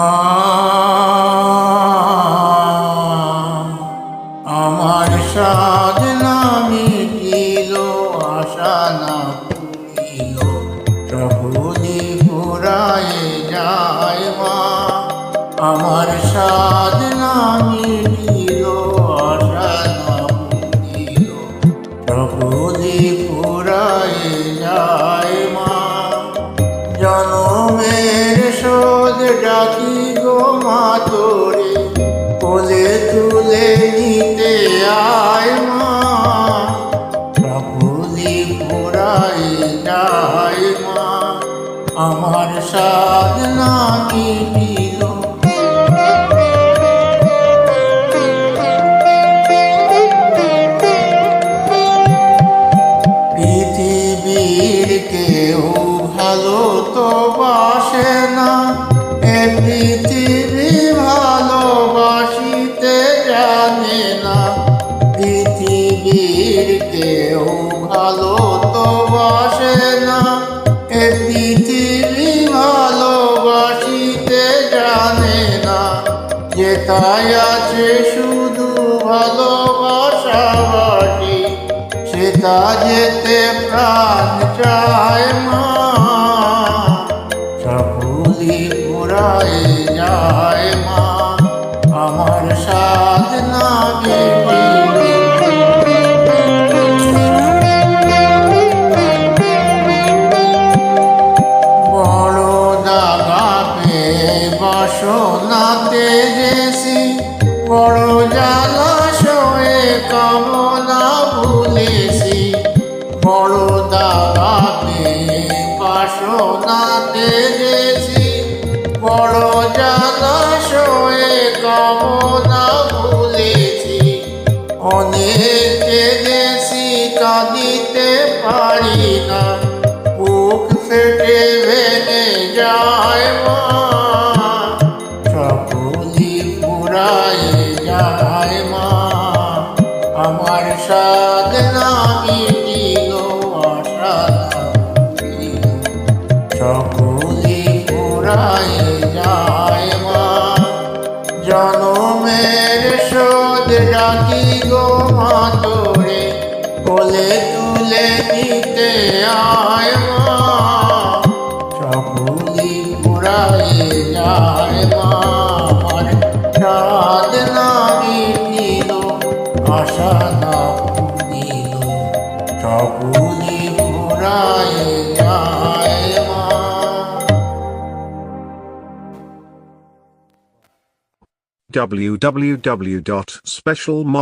মা আমার সাধনা মিটিল, আশা না পুরিল, প্রভুদি পুরায় যায়। মা আমার সাধনা মিটিল, আশা না পুরিল, প্রভুদি পুরায় যায়। মা জনমের শোধ ডাকি গো মা তোরে, কোলে তুলে নিতে আয়। মা প্রভুদি পুরাই যায়। মা আমার সাধনা মিটিল। পৃথিবীর কেউ ভালো তো বাসে না, এ পৃথিবী ভালোবাসিতে জানে না। পৃথিবীর কেউ ভালো তো বাসে না, এ পৃথিবী ভালোবাসিতে জানে না। যেথায় আছে শুধু ভালোবাসাবাসি, সেটা যেতে প্রাণ চায়। মা সকলি পুরায় যায়। মা আমার সাধনা মিটিল। বড় দাগা পেয়ে বাসনাতে গেছি, বড় জলাশয়ে কামনা ভুলেছি। বড় দাগা পেয়ে বাসনাতে গেছি, বড় জলাশয়ে কামনা ভুলেছি। অনেক কেঁদেছি, কাঁদিতে পারি না, বুক ফেটে ভেঙে যায়। মা সকলি পুরায় যায়। মা আমার সাধনা মিটিল, আশা না পুরিল, সকলি পুরায় যায়। মা জনমের শোধ ডাকি গো মা তোরে, কোলে তুলে নিতে আয়। মা সকলি পুরায় যায়। মা আমার সাধনা মিটিল, আশা না পুরিল, সকলি পুরায় যায়। মা www.specialmob